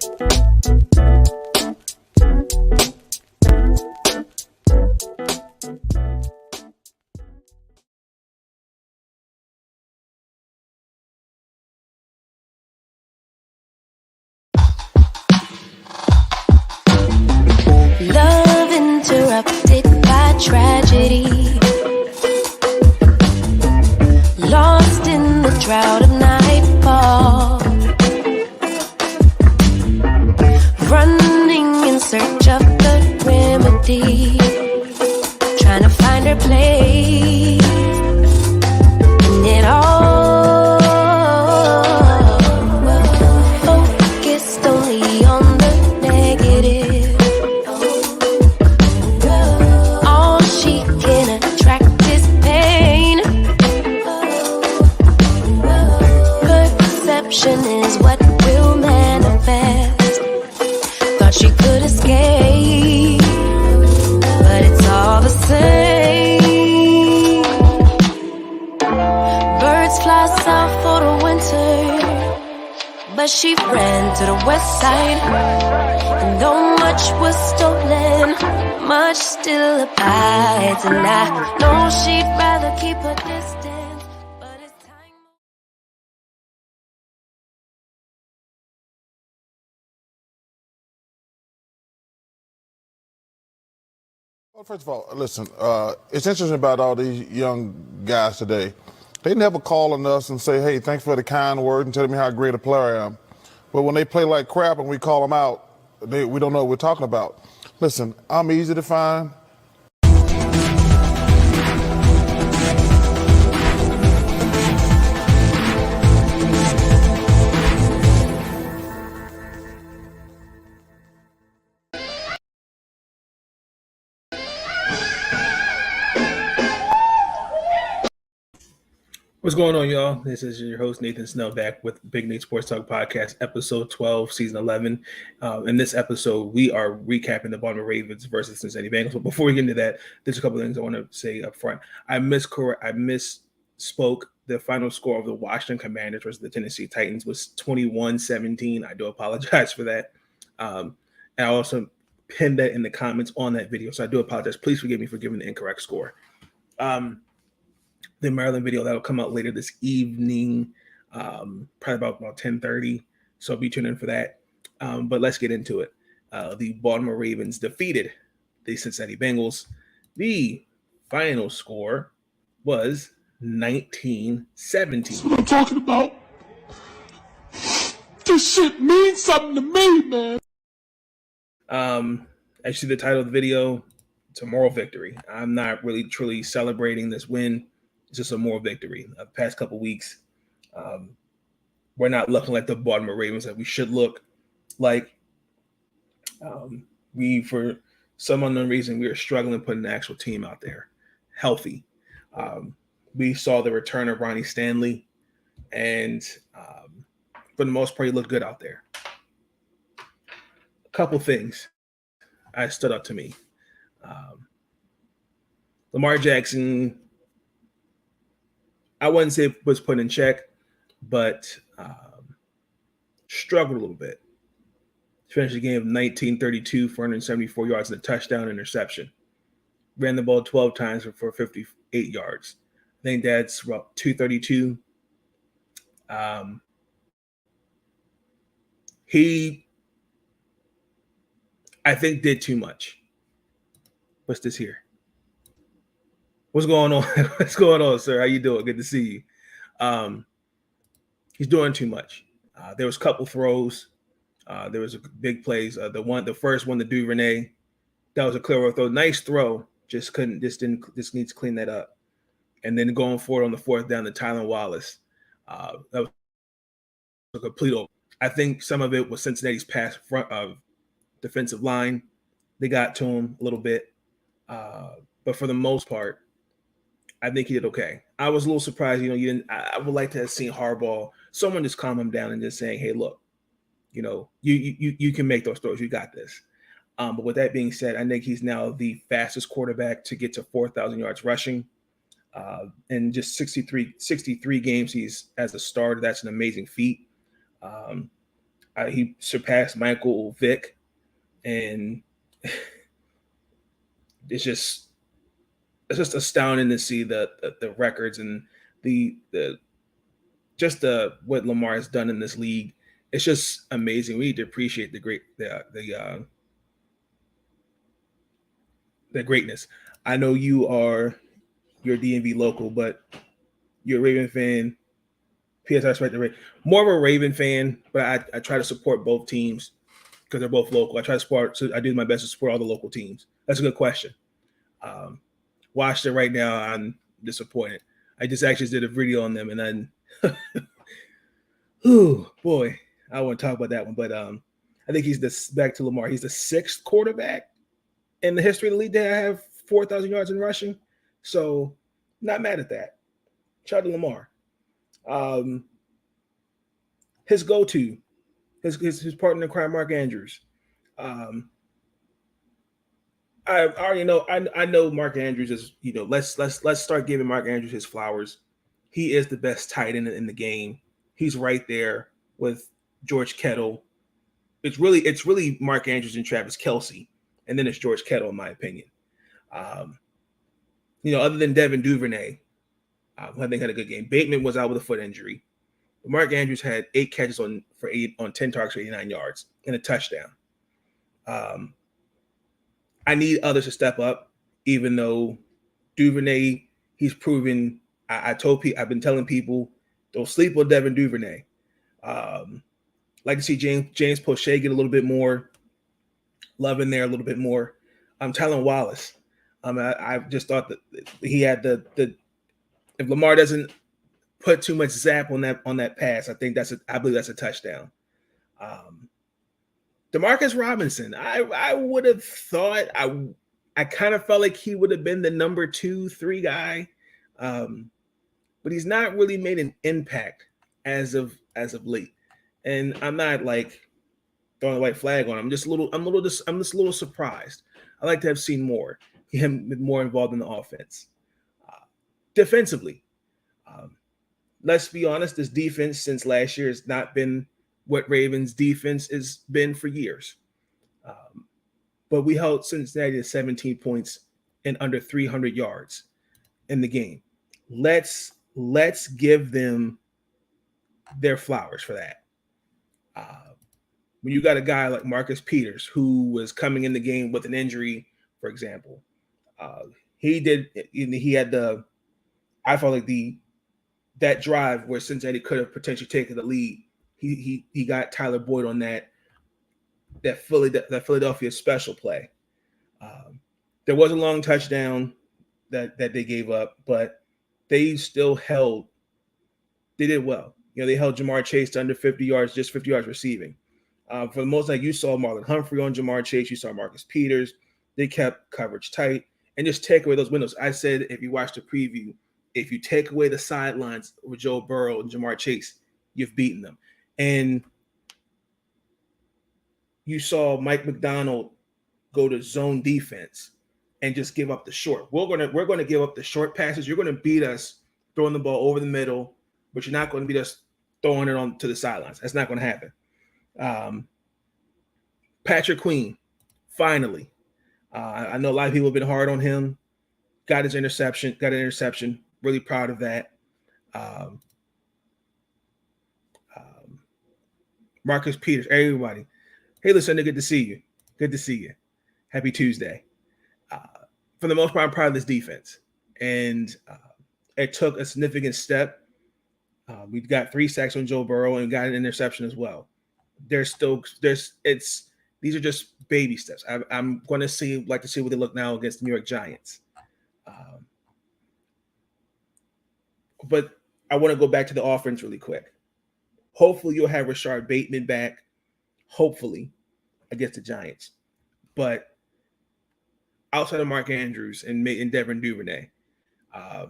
Love interrupted by tragedy, lost in the drought of nightfall, running in search of the remedy, trying to find her place in it all, focused only on the negative. Is what will manifest. Thought she could escape, but it's all the same. Birds fly south for the winter, but she ran to the west side. And though much was stolen, much still abides. And I know she'd rather keep her distance. Well, first of all, listen, it's interesting about all these young guys today. They never call on us and say, hey, thanks for the kind word and telling me how great a player I am. But when they play like crap and we call them out, we don't know what we're talking about. Listen, I'm easy to find. What's going on, y'all? This is your host, Nathan Snell, back with Big Nate Sports Talk Podcast, episode 12, season 11. In this episode, we are recapping the Baltimore Ravens versus Cincinnati Bengals. But before we get into that, there's a couple of things I want to say up front. I misspoke. The final score of the Washington Commanders versus the Tennessee Titans was 21-17. I do apologize for that. And I also pinned that in the comments on that video, so I do apologize. Please forgive me for giving the incorrect score. The Maryland video that'll come out later this evening, probably about 10:30. So be tuned in for that. But let's get into it. The Baltimore Ravens defeated the Cincinnati Bengals. The final score was 19-17. That's what I'm talking about. This shit means something to me, man. As you see the title of the video, it's a moral victory. I'm not really truly celebrating this win. It's just a moral victory. The past couple weeks, we're not looking like the Baltimore Ravens that we should look like. For some unknown reason, we are struggling putting an actual team out there, healthy. We saw the return of Ronnie Stanley, and for the most part, he looked good out there. A couple things stood out to me. Lamar Jackson, I wouldn't say it was put in check, but struggled a little bit. Finished the game of 19-32, 474 yards and a touchdown interception. Ran the ball 12 times for 58 yards. I think that's about 232. He, I think, did too much. What's this here? What's going on? What's going on, sir? How you doing? Good to see you. He's doing too much. There was a couple throws. There was a big plays. The first one, the Duvernay, that was a clear throw. Nice throw. Just needs to clean that up. And then going forward on the fourth down to Tylan Wallace. That was a complete over. I think some of it was Cincinnati's pass front of defensive line. They got to him a little bit. But for the most part, I think he did okay. I was a little surprised, I would like to have seen Harbaugh, someone just calm him down and just saying, hey, look, you can make those throws. You got this. But with that being said, I think he's now the fastest quarterback to get to 4,000 yards rushing. In just 63 games he's as a starter. That's an amazing feat. He surpassed Michael Vick, and it's just astounding to see the records and the what Lamar has done in this league. It's just amazing. We need to appreciate the greatness. I know you're DMV local, but you're a Raven fan. PS, I respect the Raven. More of a Raven fan, but I try to support both teams because they're both local. I try to support, so I do my best to support all the local teams. That's a good question. Watched it right now. I'm disappointed. I just actually did a video on them, and then, oh boy, I want to talk about that one. But I think back to Lamar. He's the 6th quarterback in the history of the league to have 4,000 yards in rushing. So, not mad at that. Shout out to Lamar. His go-to, his partner in crime, Mark Andrews. I already know. I know Mark Andrews is. Let's start giving Mark Andrews his flowers. He is the best tight end in the game. He's right there with George Kittle. It's really Mark Andrews and Travis Kelce, and then it's George Kittle, in my opinion. Other than Devin Duvernay, who I think had a good game. Bateman was out with a foot injury. But Mark Andrews had 8 catches on 10 targets for 89 yards and a touchdown. I need others to step up, even though Duvernay, he's proven. I've been telling people, don't sleep on Devin Duvernay. Like to see James Poche get a little bit more love in there, a little bit more. Tylan Wallace. I just thought that he had the if Lamar doesn't put too much zap on that pass, I believe that's a touchdown. Demarcus Robinson, I would have thought I kind of felt like he would have been the number 2-3 guy, but he's not really made an impact as of late. And I'm not like throwing a white flag on him. I'm just a little surprised. I like to have seen him more involved in the offense. Defensively, let's be honest, this defense since last year has not been what Ravens defense has been for years. But we held Cincinnati to 17 points and under 300 yards in the game. Let's give them their flowers for that. When you got a guy like Marcus Peters, who was coming in the game with an injury, for example, he had I felt like that drive where Cincinnati could have potentially taken the lead. He got Tyler Boyd on that Philadelphia special play. There was a long touchdown that they gave up, but they still held. They did well. They held Jamar Chase to under 50 yards, just 50 yards receiving. For the most, like you saw Marlon Humphrey on Jamar Chase, you saw Marcus Peters. They kept coverage tight and just take away those windows. I said, if you watch the preview, if you take away the sidelines with Joe Burrow and Jamar Chase, you've beaten them. And you saw Mike McDonald go to zone defense and just give up the short. We're gonna give up the short passes. You're gonna beat us throwing the ball over the middle, but you're not going to beat us throwing it on to the sidelines. That's not going to happen. Patrick Queen, finally. I know a lot of people have been hard on him. Got an interception. Really proud of that. Marcus Peters, everybody. Hey, listen, good to see you. Good to see you. Happy Tuesday. For the most part, I'm proud of this defense. And it took a significant step. We've got 3 sacks on Joe Burrow and got an interception as well. These are just baby steps. I'm going to like to see what they look now against the New York Giants. But I want to go back to the offense really quick. Hopefully you'll have Rashard Bateman back, hopefully, against the Giants. But outside of Mark Andrews and Devin Duvernay, I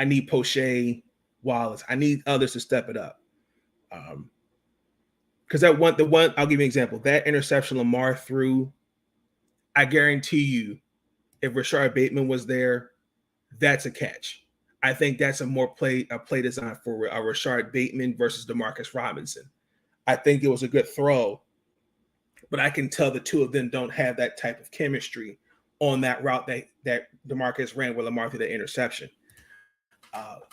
need Poche, Wallace. I need others to step it up. Because the one, I'll give you an example. That interception Lamar threw, I guarantee you, if Rashard Bateman was there, that's a catch. I think that's a play design for Rashard Bateman versus Demarcus Robinson. I think it was a good throw, but I can tell the two of them don't have that type of chemistry on that route that DeMarcus ran with Lamar through the interception.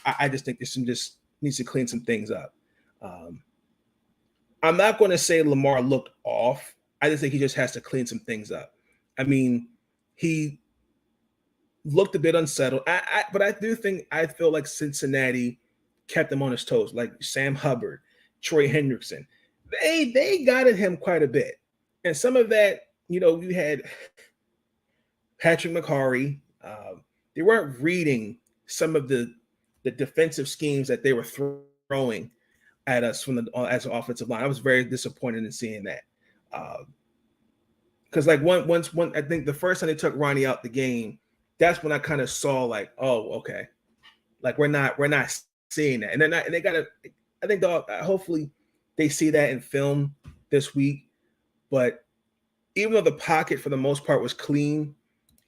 I just think this just needs to clean some things up. I'm not going to say Lamar looked off. I just think he just has to clean some things up. I mean, he looked a bit unsettled. But I feel like Cincinnati kept him on his toes, like Sam Hubbard, Troy Hendrickson. They got at him quite a bit. And some of that, you had Patrick McCarry. They weren't reading some of the defensive schemes that they were throwing at us as an offensive line. I was very disappointed in seeing that. Because once I think the first time they took Ronnie out the game, that's when I kind of saw like, oh, okay, like we're not seeing that, and then they got to. I think hopefully they see that in film this week. But even though the pocket for the most part was clean,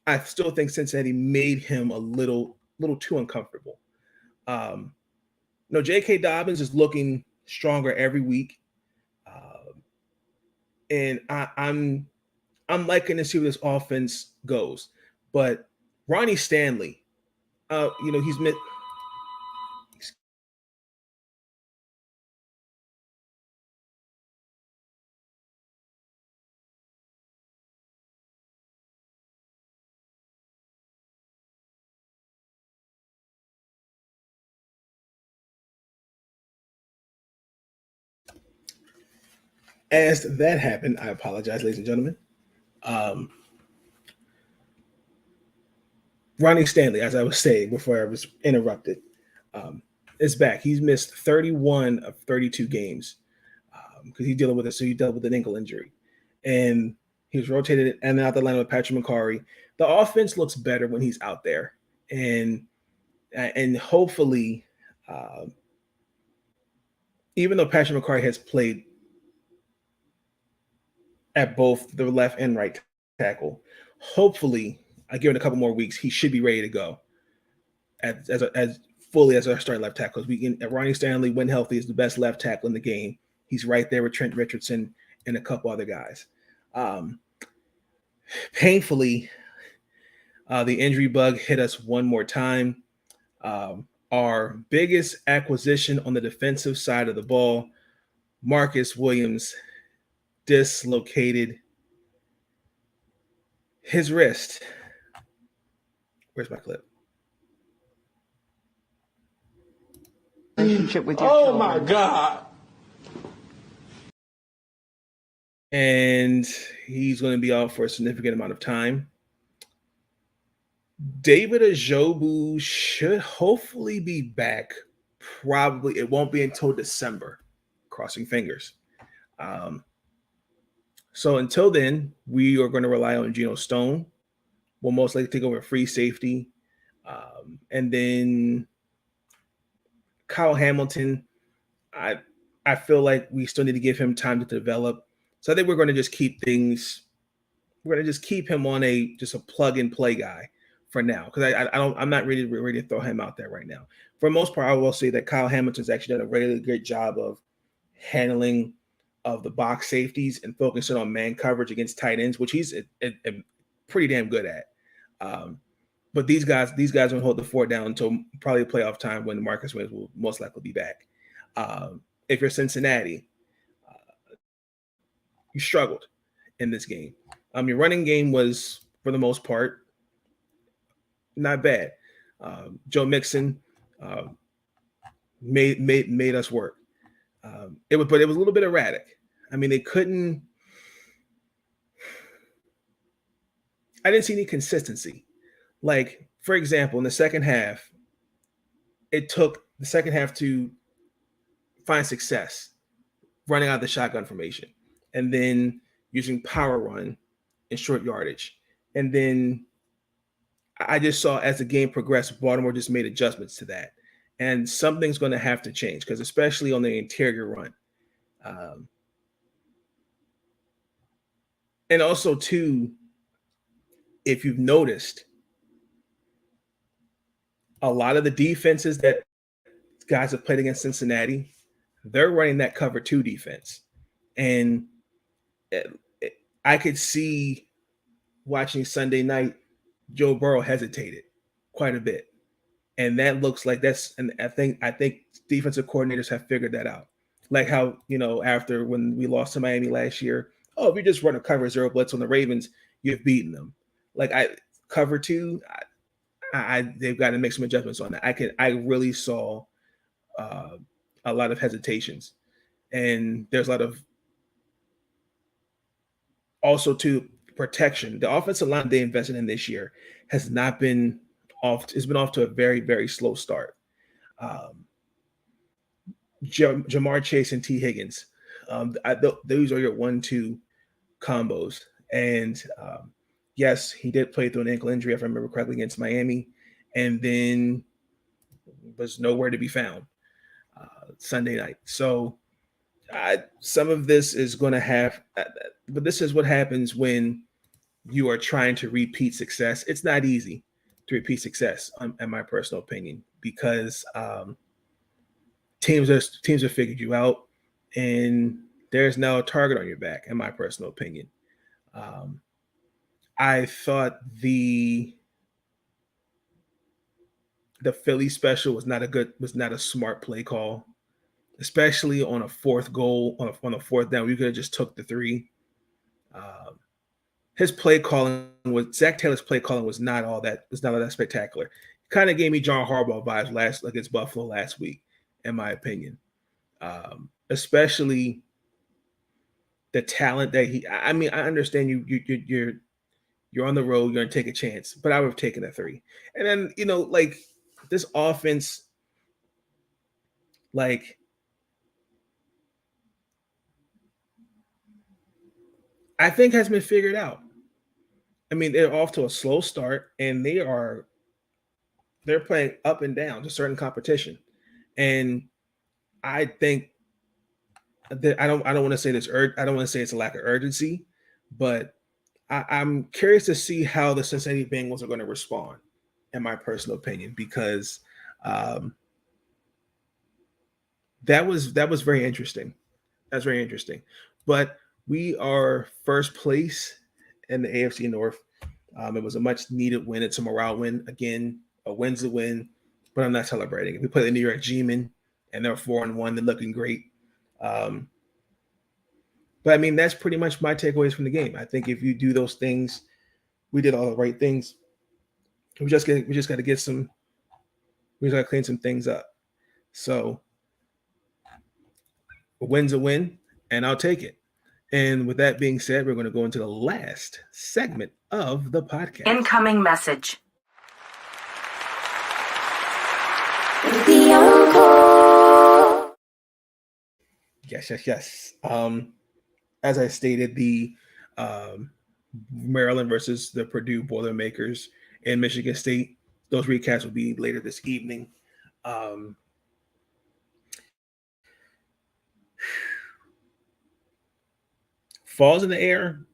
I still think Cincinnati made him a little too uncomfortable. J.K. Dobbins is looking stronger every week, and I'm liking to see where this offense goes. But Ronnie Stanley, he's mid. As that happened, I apologize, ladies and gentlemen. Ronnie Stanley, as I was saying before I was interrupted, is back. He's missed 31 of 32 games because he's dealing with it. So he dealt with an ankle injury, and he was rotated and out the line with Patrick McCarry. The offense looks better when he's out there, and hopefully, even though Patrick McCarry has played at both the left and right tackle, hopefully, I give it a couple more weeks, he should be ready to go as fully as our starting left tackle. Ronnie Stanley, when healthy, is the best left tackle in the game. He's right there with Trent Richardson and a couple other guys. Painfully, the injury bug hit us one more time. Our biggest acquisition on the defensive side of the ball, Marcus Williams, dislocated his wrist. Where's my clip? Relationship with your Oh children. my God. And he's going to be out for a significant amount of time. David Ajobu should hopefully be back. Probably it won't be until December. Crossing fingers. So until then, we are going to rely on Geno Stone. We'll most likely take over free safety. And then Kyle Hamilton, I feel like we still need to give him time to develop. So I think we're going to just keep things. We're going to just keep him on just a plug and play guy for now, because I'm not ready to throw him out there right now. For the most part, I will say that Kyle Hamilton's actually done a really great job of handling of the box safeties and focusing on man coverage against tight ends, which he's a pretty damn good at. But these guys will hold the fort down until probably playoff time when Marcus Williams will most likely be back. If you're Cincinnati, you struggled in this game. Your running game was, for the most part, not bad. Joe Mixon made us work. But it was a little bit erratic. I mean, they couldn't. I didn't see any consistency. Like, for example, in the second half, it took the second half to find success running out of the shotgun formation and then using power run and short yardage. And then I just saw as the game progressed, Baltimore just made adjustments to that. And something's going to have to change, because especially on the interior run. And also, too, if you've noticed, a lot of the defenses that guys have played against Cincinnati, they're running that cover 2 defense. And I could see watching Sunday night, Joe Burrow hesitated quite a bit. And that looks like and I think defensive coordinators have figured that out. Like how, after when we lost to Miami last year, if you just run a cover zero blitz on the Ravens, you've beaten them. Like cover two, they've got to make some adjustments on that. I really saw a lot of hesitations, and there's a lot of also to protection. The offensive line they invested in this year has not been off. It's been off to a very, very slow start. Jamar Chase and T. Higgins, those are your 1-2 combos. And yes, he did play through an ankle injury, if I remember correctly, against Miami, and then was nowhere to be found Sunday night. So some of this is going to have, but this is what happens when you are trying to repeat success. It's not easy to repeat success, in my personal opinion, because teams have figured you out, and there's now a target on your back, in my personal opinion. I thought the Philly special was not a smart play call, especially on a fourth goal, on a fourth down. We could have just took the 3. His play calling Zach Taylor's play calling was not all that spectacular. Kind of gave me John Harbaugh vibes against Buffalo last week, in my opinion. Especially the talent that I understand you're on the road, you're gonna take a chance, but I would have taken a 3. And then, like this offense, like I think has been figured out. They're off to a slow start, and they're playing up and down to certain competition. And I think that I don't want to say this. I don't want to say it's a lack of urgency, but I'm curious to see how the Cincinnati Bengals are going to respond, in my personal opinion, because that was very interesting. That's very interesting. But we are first place in the AFC North. It was a much needed win. It's a morale win. Again, a win's a win, but I'm not celebrating it. We play the New York G-Men, and they're 4-1. They're looking great. But that's pretty much my takeaways from the game. I think if you do those things, we did all the right things. We just got to clean some things up. So a win's a win, and I'll take it. And with that being said, we're going to go into the last segment of the podcast. Incoming message. The encore. Yes. As I stated, the Maryland versus the Purdue Boilermakers and Michigan State, those recaps will be later this evening. Falls in the air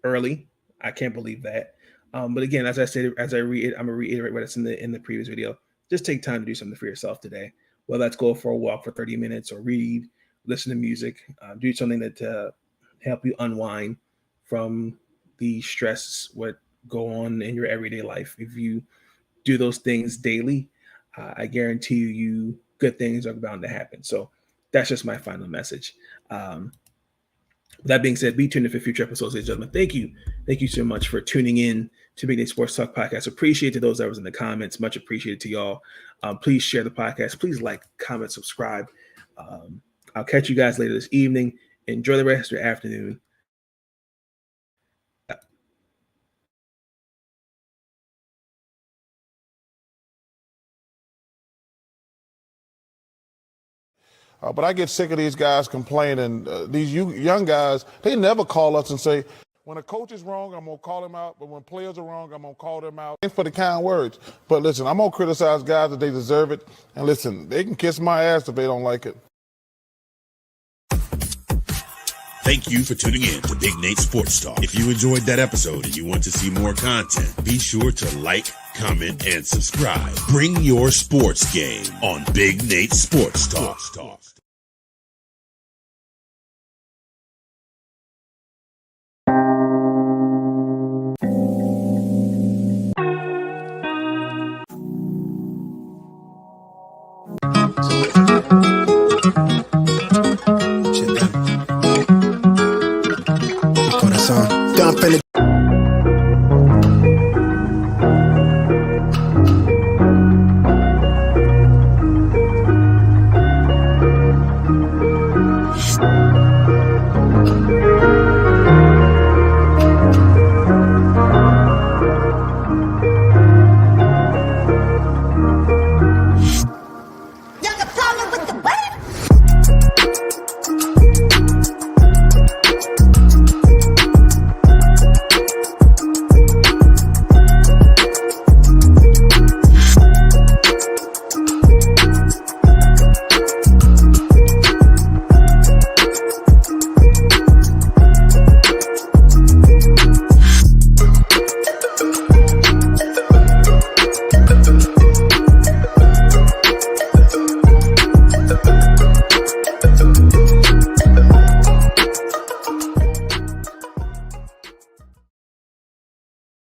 early. I can't believe that. But again, as I stated, I'm gonna reiterate what's in the previous video. Just take time to do something for yourself today. Whether that's go for a walk for 30 minutes or read, listen to music, do something that help you unwind from the stress what go on in your everyday life. If you do those things daily, I guarantee you good things are bound to happen. So that's just my final message. That being said, be tuned in for future episodes, ladies and gentlemen. Thank you. Thank you so much for tuning in to Big Nate Sports Talk Podcast. Appreciate to those that was in the comments. Much appreciated to y'all. Please share the podcast. Please like, comment, subscribe. I'll catch you guys later this evening. Enjoy the rest of your afternoon. But I get sick of these guys complaining. These young guys, they never call us and say, when a coach is wrong, I'm going to call him out. But when players are wrong, I'm going to call them out. Thanks for the kind words. But listen, I'm going to criticize guys that they deserve it. And listen, they can kiss my ass if they don't like it. Thank you for tuning in to Big Nate Sports Talk. If you enjoyed that episode and you want to see more content, be sure to like, comment, and subscribe. Bring your sports game on Big Nate Sports Talk. son. Done finna